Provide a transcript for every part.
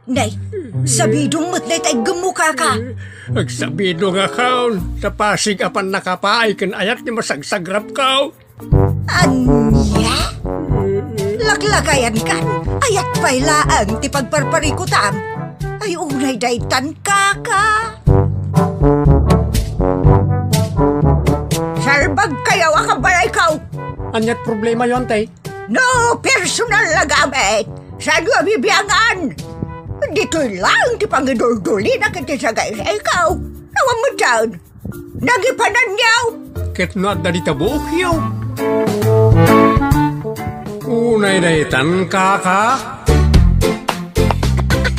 Nay, sabidong mo't tay gemuka ka. Agsabido nga kaon, sa Pasig apan nakapaay kan ayat ni masagsagrap kao. Anya? Laklakayan kan, ayat pa'y laang ti pagparparikutam. Ay unay daytan kaka. Sarbag kayaw akabalay kaw. Anyat problema yon tay? No personal na gamit. Sa bibiyangan. Dito'y lang ti pangidol-duli na kita sa guys. Ikaw, nawang mo dyan. Nagipanan niyaw. Ket no at dalita buok yaw. Unay daytan kaka.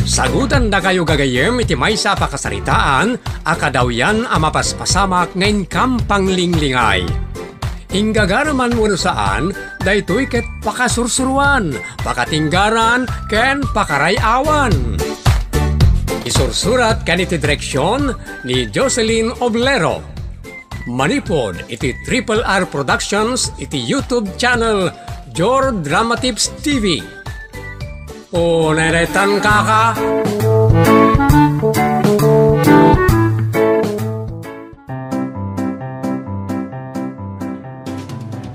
Sagutan da kayo gagayem iti maysa pakasaritaan, akadaw yan amapaspasamak ngayon kampang linglingay. Hinggagaraman mo saan, daytoy ket pakasursuruan, pakatinggaran, ken pakarayawan. Isursurat kan iti direksyon ni Jocelyn Oblero. Manipod iti Triple R Productions iti YouTube channel Jor Drama Tips TV. O neretan kaka.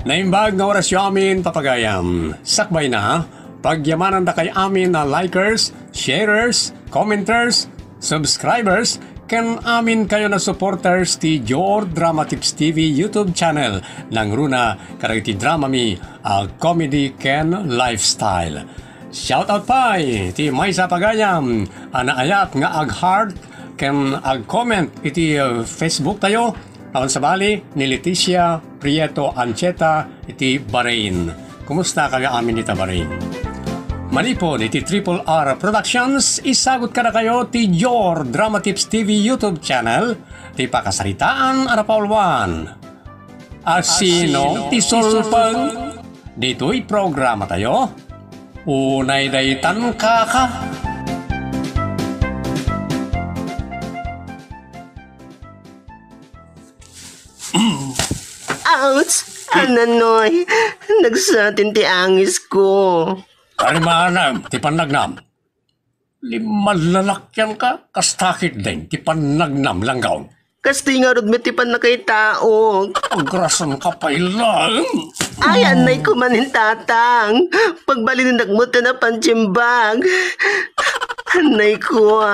Naimbag na oras yung amin papagayam. Sakbay na, pagyamanan na kay amin na likers, sharers, commenters, subscribers, ken amin kayo na supporters ti Jor Drama Tips TV YouTube channel ng runa karagiti drama mi comedy ken lifestyle. Shoutout pa ti maysa pagayam, anaayat nga ag-heart ken ag-comment iti Facebook tayo. Awan sa bali ni Leticia Prieto Ancheta iti Bahrain. Kumusta kaga amin ita Bahrain? Manipod iti Triple R Productions, isagot ka na kayo ti Jor Drama Tips TV YouTube channel, ti pakasaritaan arapaulwan. Asino ti sulpang? Dito'y programa tayo. Unay daytan kaka. Ouch! Ananoy, nagsatin ti angis ko. Alimanam, ti panagnam. Limalalakyan ka, kastakit din, ti panagnam langgaw. Kasti nga rod may tipan na kay tao. Agrasan ka pa ilang. Ay, anay ko manin tatang. Pagbalinindag mo na pantsimbag. Anay ko,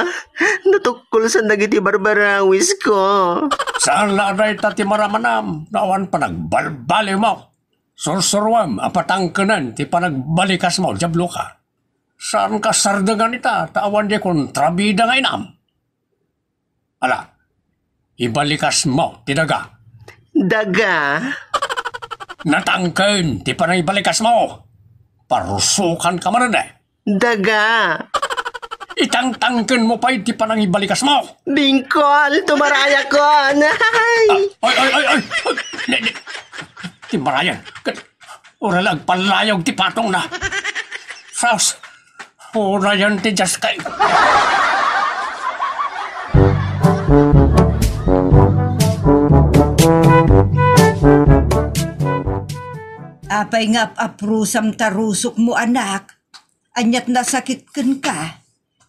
natukol sa nagiti barbarawis ko. Saan laday tati maramanam, nawan pa nagbalbali mo. Sursurwam, apatangkanan, ti panagbalikas mo, jablo ka. Saan ka sardagan ita, tawan di kontrabida nga inam. Ala, ibalikas mo, ti daga. Daga? Natangken, ti panay-balikas mo. Parusukan ka man eh. Daga? Itang-tangken mo pa iti panang ibalikas mo. Bingkol, tumaraya ko. Ay! Ay! Ti marayan. Uralag palayog ti patong na. Saus. Urayan ti jaskay. Apay nga aprusam tarusok mo anak. Anyat na sakit ken ka.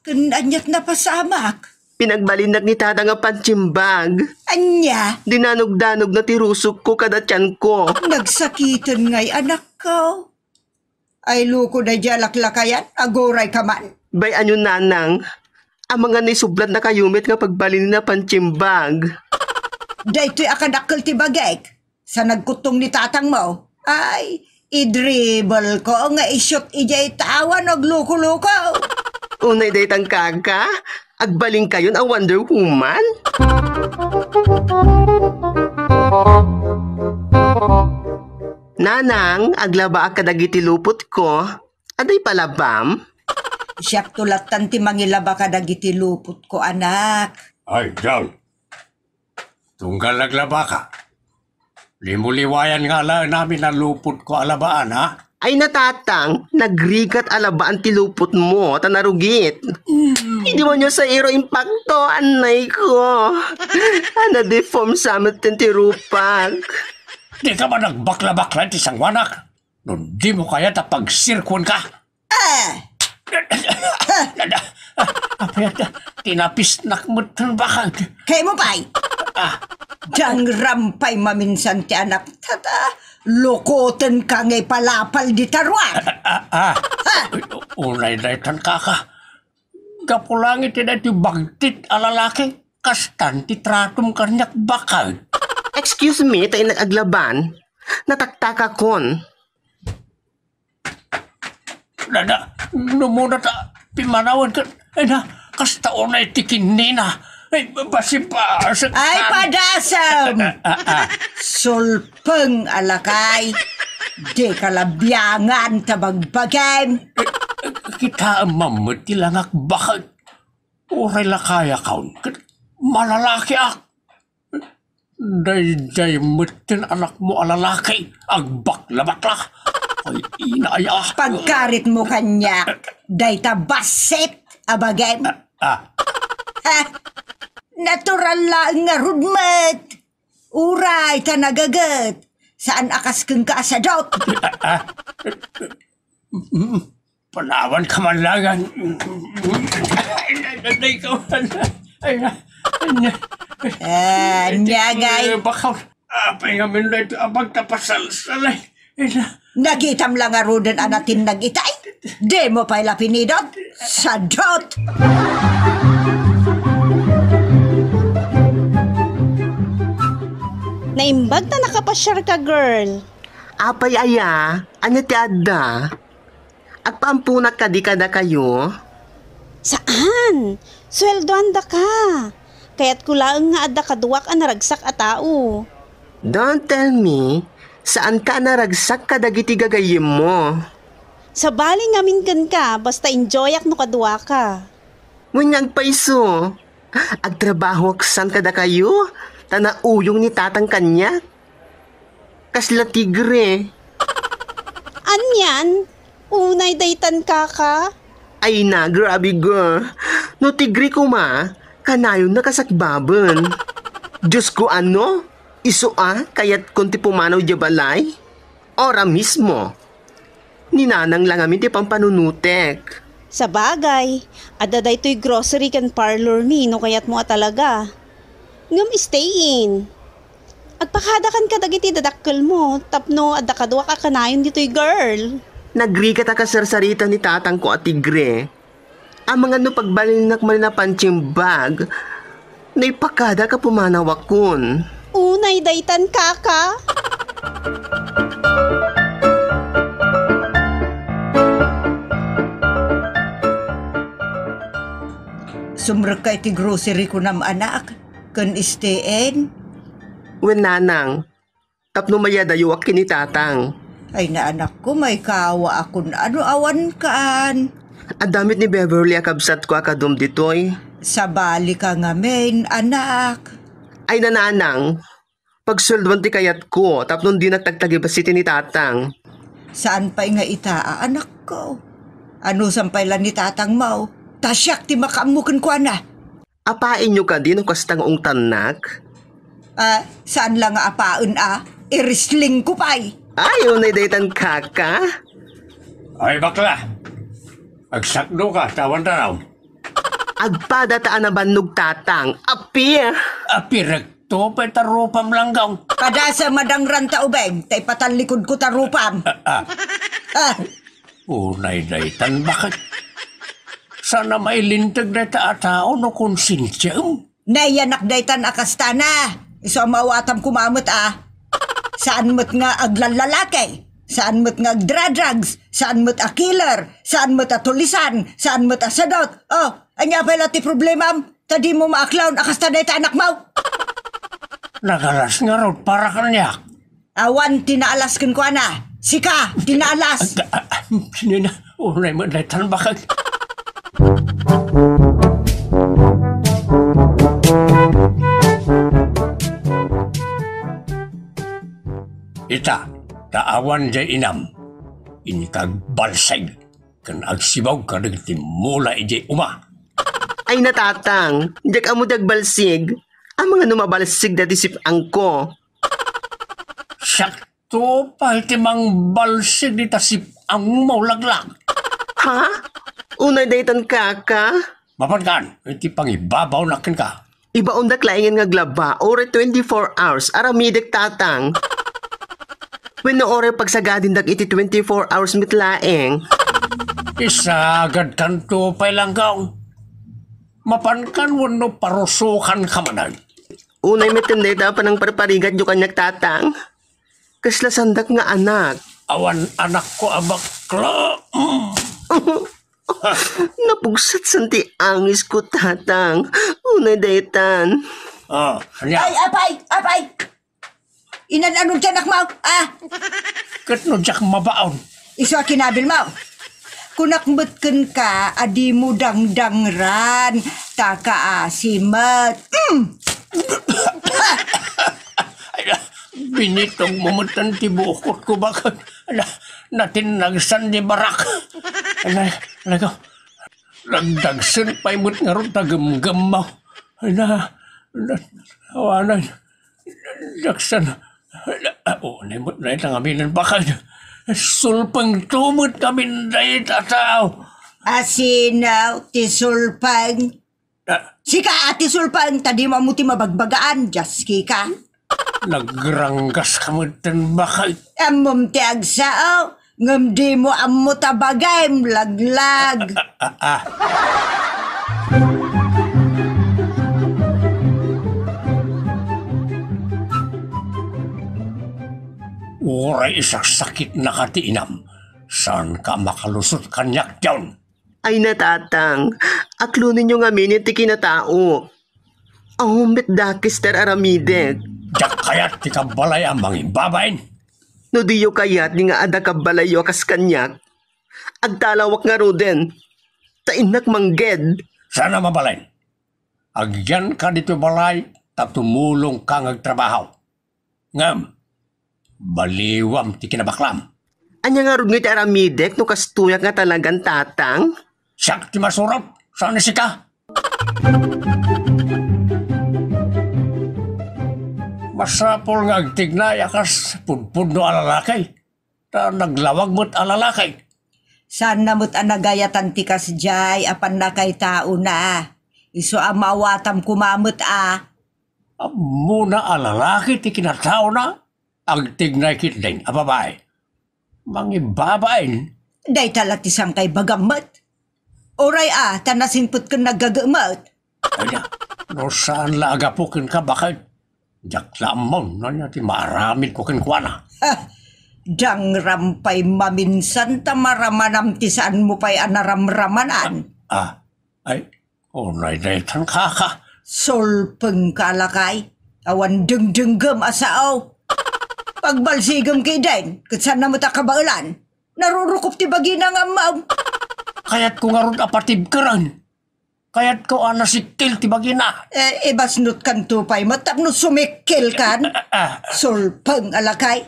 Ken anyat na pasamak. Pinagbalinag ni tata nga pantsimbag. Anya? Dinanog-danog na tirusok ko kada tiyan ko. Nagsakitan nga'y anak ko. Ay luko na diyalaklakayan, agoray ka man. Bay anyo nanang, ang mga nisublat na kayumit nga pagbalin na pantsimbag. Dayto'y akadakkel ti bagay. Sa nagkutong ni tatang mo, ay, idribble ko nga isyot ijay tawan og luko-luko. Unay daytang kaka, agbaling kayon a Wonder Woman. Nanang, aglaba kadagiti lupot ko. Aday palabam? Siyak tulatan ti mangilaba kadagiti lupot ko, anak. Ay, John. Tunggal naglaba ka. Limuliwayan nga lang namin na lupot ko alabaan, ha? Ay natatang, nagrigat alabaan ti lupot mo, tanarugit. Hindi mo nyo sa iro impacto, anay ko. Na-deform sa amin ti rupak. Di ka ba nagbakla-bakla ti isang wanak? No, di mo kaya tapagsirkon ka? Apayat, tinapis nakmutan bakag. Kay mo pa'y? Diyang rampay maminsan ti anak tata. Lokoten ka ngay palapal di tarwan. Unay daytan kaka. Kapulangit ti bagtit alalaki. Kastan ti tratum kanyak bakag. Excuse me, tayo nag-aglaban. Nataktak kon. Dada, numuna ta, pimanawan ka. Ay na, kasta unay tikin nina. Ay, basi pa. Ay, padasam! Sulpeng alakay. Di kalabyangan tabagbagem. Kita mamut tilangak bakag. Uray lakaya kaun. Malalaki ak. Day mutin anak mo alalaki. Agbak-labakla. Ay, inaya. Pagkarit mo kanya, day tabasit, abagem. Natural lang nga rudmet. Uray ta nagagat. Saan akas kang kaasadot? Panawan ka man langan. Ay, ka man. Nyagay. Bakaw. Apay nga min na ito abag tapasal-salay. Nagitam lang nga rudan anatin nagitay. Di mo pa'y lapinidot. Sadot. Naimbag na nakapasyar ka, girl. Apay aya, ano ti adda? Agpaampunak ka di kada kayo? Saan? Sweldoan da ka. Kaya't kulaang nga adda kaduwak ang naragsak a tao. Don't tell me, saan ka naragsak ka dagiti gagayim mo? Sa bali ngamin kan ka, basta enjoyak no kaduwa ka. Munyag paiso, agtrabaho aksan kada kayo? Tanauyong ni tatang kanya? Kasla tigre. Anyan? Unay daytan ka ka? Ay na, grabe girl. No tigre ko ma, kanayon nakasakbaban. Diyos ko ano? Iso kaya't kunti pumanaw jabalay? Ora mismo. Ninanang lang amin ti pampanunutek. Sa bagay, adda daytoy grocery kan parlor mi no kayat mo talaga. Ngam stay in. Agpakadakan ka dagiti dadakkel mo, tapno adda kadwa ka kanayon dito'y girl. Nagrikat ka sarsarita ni tatang ko at tigre. Ang mga no pagbalinak man na punching bag, naipakada ka pumanawakon. Unay daytan kaka. Sumrek kay ti grocery ko nam anak. Kan isteen. Wen nanang, tapno mayadayuak kini tatang. Ay na anak ko, may kawa akon ano awan kaan. Ang damit ni Beverly akabsat ko akadom ditoy. Sa bali ka ngamin, anak. Ay nananang, pagsulduan ti kayat ko, tapno di nagtagtagi basiti ni tatang. Saan pa'y nga itaa, anak ko? Ano sampay lang ni tatang mau? Tasyak ti makamukin ko na. Apain nyo ka din o kastang ong tanak? Saan lang nga apaun Irisling ko pa'y. Ayaw na daytan kaka. Ay, bakla. Agsakdo ka, tawan tanaw. Agpada taan na bannog tatang. Api! Api rekto, petarupam langgaw. Kada sa madangran ta ubeng, tay patalikod ko tarupam. Unay daytan, bakit? Sana mailintag na tao no konsinsyam. Nayanak daytan akastana. Iso mawatam kumamot Saan mo't nga aglalalaki? Saan mo't nga agdra-drugs? Saan mo't killer? Saan mo't tulisan? Saan mo't sadot? Oh, anya pala ti problemam? Tadi mo maaklawn akasta dayta anak mau. Nagalas nga raw para kanyak. Awan tinaalaskin ko ana. Sika, tinaalas. Sinina, unay mo daytan, bakit? Ita, taawan jay inam. Inikag balsay. Kan agsibaw ka mula ijay uma. Ay natatang, diyak amo dagbalsig. Ang mga numabalsig dati sipang ko. Sakto pa itimang balsig di tasip ang maulaglag. Ha? Unay daytan kaka? Mapan kan, iti pangibabaw na ken ka. Ibaon da klaingen nga glaba, ore 24 hours, aramidek tatang. When no ore pagsagadin dak iti 24 hours mitlaeng. Isagad kan to pailanggaw. Mapan kan wano parusukan ka manan. Unay mitende da pa ng parparigat yung kanyak tatang. Kaslasandak nga anak. Awan anak ko abakla. Napugsat santi angis ko tatang. Unay daytan. Anya, Ay, apay! Inan-anong tiyanak mo? katno jak mabaon. Iso kinabil mo. Kunakmutken ka, adi mo dangdangran, taka asimat. Binitong mumutan ti bukot ko bakit natin nagsan di barak. Nagdagsan pa imot nga ron tagamgam mo. Awanan. Dagsan. Naimot na itang aminan bakit. Sulpang tumot kami na itataw. Asinaw, ti sulpang. Sika ati sulpang, tadi mamuti mabagbagaan, jaski ka. Nagranggas kamutan bakit. Amom ti agsao, ngamdi mo ammo tabagay, laglag. Uray isang sakit na katiinam. Saan ka makalusot kanyak dyan? Ay natatang, aklo ninyo nga minit ti kinatao. Ahumit dakis ter aramidek. Diyak kayat ti kabalay ang mangibabain. No diyo kayat ni nga ada kabalayo kas kanyak. Agtalawak nga roden. Tainak mangged. Sana mabalain. Agyan ka dito balay, tatumulong ka ngagtrabaho. Ngam, baliwam ti kinabaklam. Anya nga rod nga ti aramidek no kastuyak nga talagang tatang. Siyak ti masurot, saan si ka? Masapol nga agtignay akas pudpud no alalakay. Ta naglawag mo't alalakay. San namut anagayatan ti kasjay, apan na kay tao na. Iso amawatam kumamot Muna alalaki ti kinatao na. Agtignay kit din, ababay. Mangibabain. Day talat isang kay bagamat. Oray tanasingput ka nagagamot. Kaya, no saan laagapukin ka bakit? Diyak lamon, na ti maramid ko kinkwana. Dang rampay maminsan tamaramanam ti saan mo pa'y anaramramanan. Ay, naitan ka. Solpeng kalakay. Awan dengdenggam asaaw. Pagbalsigam kay din, katsan na mo ta kabaulan. Narurukop ti bagi na nga maw. Kaya't ko nga ron apatib ka rin. Kaya't ko anasikil ti bagi na. Ibasnot kan tupay mo, tapno sumikil kan. Solpeng alakay.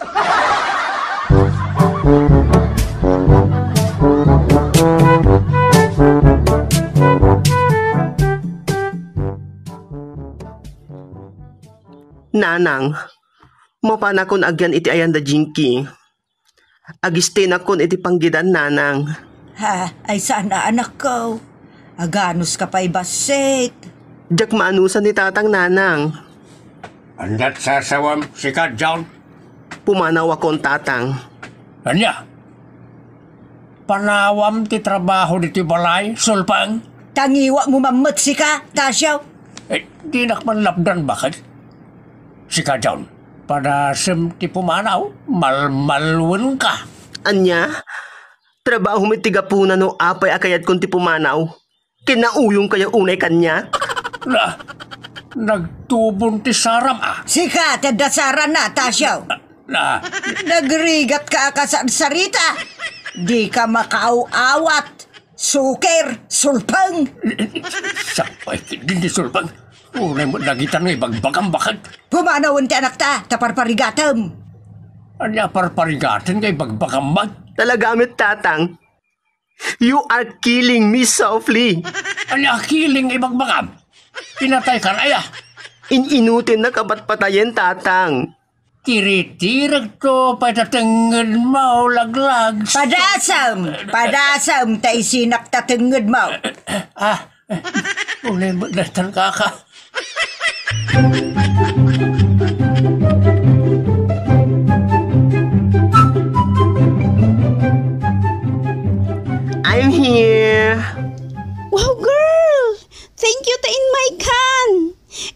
Nanang, mapanakon agyan iti ayan da jinki. Agistin akon iti panggidan nanang. Ay sana anak ko. Aganos ka pa'y basit. Diyak maanusan ni tatang nanang. Andat sasawam si ka, John. Pumanaw akong tatang. Anya? Panawam ti trabaho diti balay, sulpang? Tangiwa mo mamot si ka, Tasyaw. Di nakmanlapdan bakit? Si ka, John. Padasem ti pumanaw, malmalwan ka. Anya? Trabaho mi tigapunan no apay akayat kong ti pumanaw. Kinauyong kaya unay kanya. Nagtubon ti saram Sika, tadasaran na, Tasyaw. Nagrigat ka sa sarita. Di ka makauawat. Sukir, sulpang. Sapay, hindi sulpang. Unay mo nagitan ng ibagbagang bakit? Pumanawan ti anak ta, taparparigatam. Anya parparigatan kay bagbagang mag? Talagamit tatang. You are killing me softly. Anya kiling ibagbagam? Pinatay ka na ya. Ininutin na kabat patayin tatang. Tiritirag to, patatangad mo, laglag. Padasam, tay sinak tatenged mo. Unin mo datan kaka. I'm here. Wow, girl! Thank you ta in my can.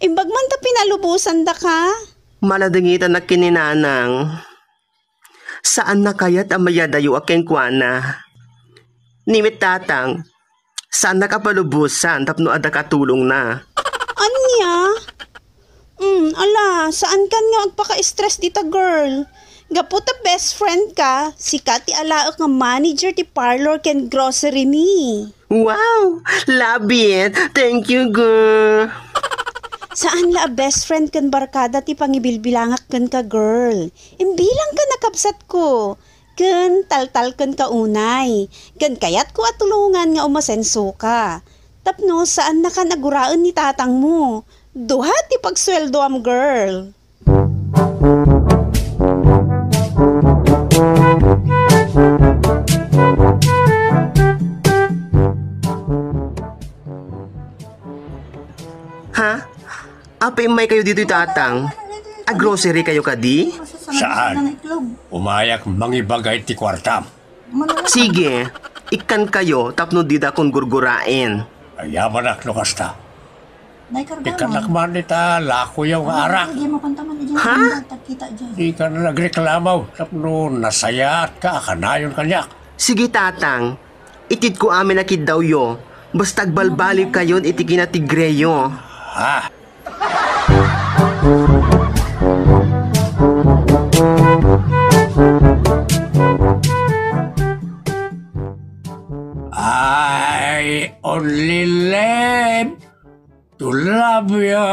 Imbag man ta pinalubusan da ka. Maladangitan na kininanang. Saan na kaya't amayadayo akeng kuana? Nimit tatang, saan na kapalubusan tapno ada katulong na? Anya? Ala, saan kan nga agpaka-stress dita, girl? Gaputa best friend ka, si Kati Alaok nga manager ti parlor ken grocery ni. Wow! Love it! Thank you, girl! Saan la best friend ken barkada ti pangibilbilangak ken ka, girl? Imbilang ka nakapsat ko. Ken taltal ken ka unay. Ken kayat ko at tulungan nga umasenso ka. Tapno saan na ka naguraan ni tatang mo? Duha ti pagsweldo am, girl. Ha? Apay may kayo dito tatang? Grocery kayo kadi? Saan? Umayak mangibagay ti kwartam. Sige, ikan kayo tapno dida kong gurgurain. Ayaman ak no kasta. Ikanakman nita lako yung arak. Ha? Di ka na nagreklamaw. Tapno nasayat ka, kanayon kanyak. Sige tatang, itid ko amin na daw yo. Basta agbalbaliw kayon iti kinatigreyo. Ha? I only live to love you.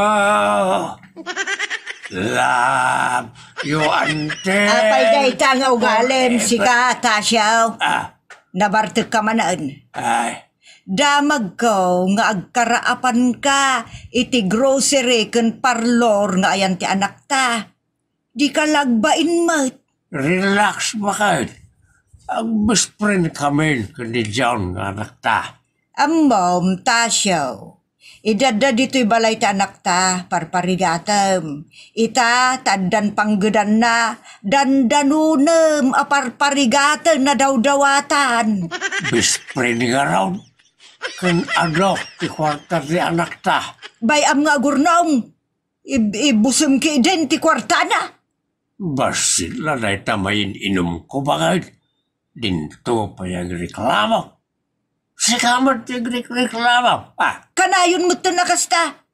Love you until... Apay day ta nga ugalem si ka, Tasyaw. Ah, Nabartag ka manan. ay, Damag ko nga agkaraapan ka iti grocery ken parlor nga ayan ti anak ta. Di ka lagbain mat. relax ba kayo? Ang best friend kami kundi John nga anak ta. Amom, Tasyaw. Idada dito'y balay ta anak ta, parparigatam. Ita, tadan panggedan na, dandanunem, aparparigatan na daw-dawatan. Best friend nga raw. Kan ano, ti kwarta ti anak ta. Bayam nga gurnong, ibusum ki din ti kwartana. Basit la na itamayin inom ko ba kayo? Dinto pa yung reklamo. Sikamot yung reklamo. Ah, Kanayon mo ito nakasta.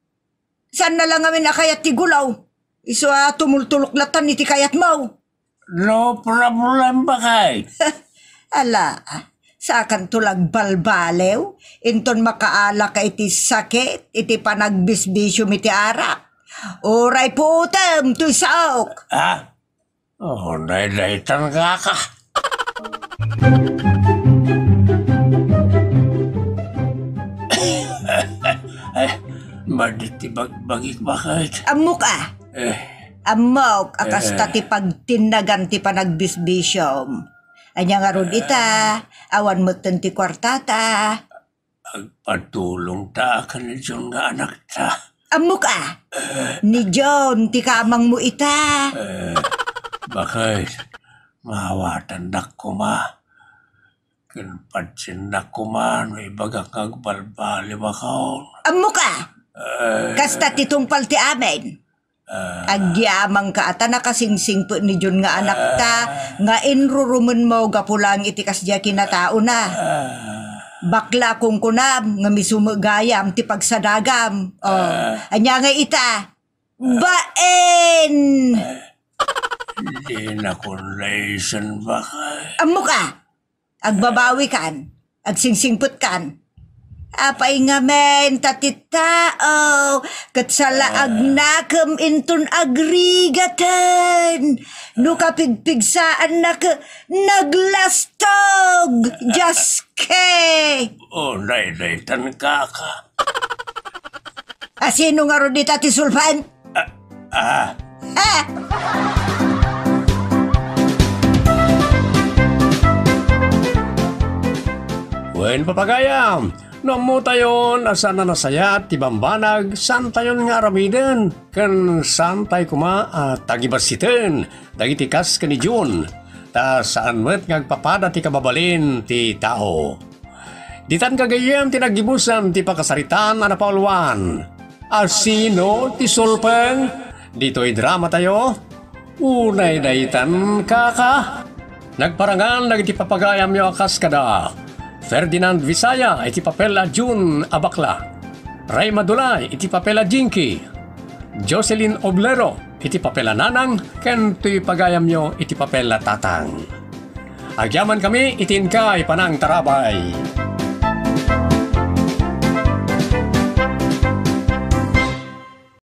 Saan na lang amin nakayat ti gulaw? Iso tumultulok latan iti kayat mo. no problem ba kayo? Ala, sa akan tulag balbalew, inton makaala ka iti sakit, iti panagbisbisyo iti arak. Oray putem, tuy saok. Ha? Oh, naidaitan ka ka. Ay, maditi bagbagik ba kayo? Amok Amok, Eh. akasta ti pagtinagan ti panagbisbisyom. Anya nga rod ita, awan mo ti kwartata. Agpatulong ta ka ni John nga anak ta. Amok ni John, ti kamang mo ita. Bakit? Mawatan na kuma. Kinpatsin na kuma. May bagang agbalbali ba ka? Amok kasta ti tungpal ti amin. Agyamang ka ata nakasingsing po ni John nga anak ta, nga inrurumun mo gapulang iti kasya kinatao na. Bakla kung kunam, nga misumagayam ti pagsadagam. Anya nga ita, baen! Hindi na kunlaysan ba ka? Amok agbabawi kan, agsingsingput kan. Apay nga men, tatitao, katsalaag nakam intun agrigatan. No kapigpigsaan na ka, naglastog, jaske. Oh, naidaitan ka ka. Sino nga ron dita ti sulpan? Wen papagayam, No mo tayon asan na nasaya ti bambanag san tayon nga aramiden ken san tay kuma tagibasiten dagiti kas ken ni June ta saan met ngagpapada ti kababalin ti tao. Ditan kagayem ti naggibusan ti pakasaritan a napauluan. Asino ti sulpeng? Dito'y drama tayo. Unay daytan kaka. Nagparangan nagiti papagayam yo akas kada. Ferdinand Visaya iti papel a June Abakla. Ray Madulay iti papel a Jinky. Jocelyn Oblero iti papel a Nanang. Ken tuy pagayam yo iti papel a Tatang. Agyaman kami itin kay panang tarabay.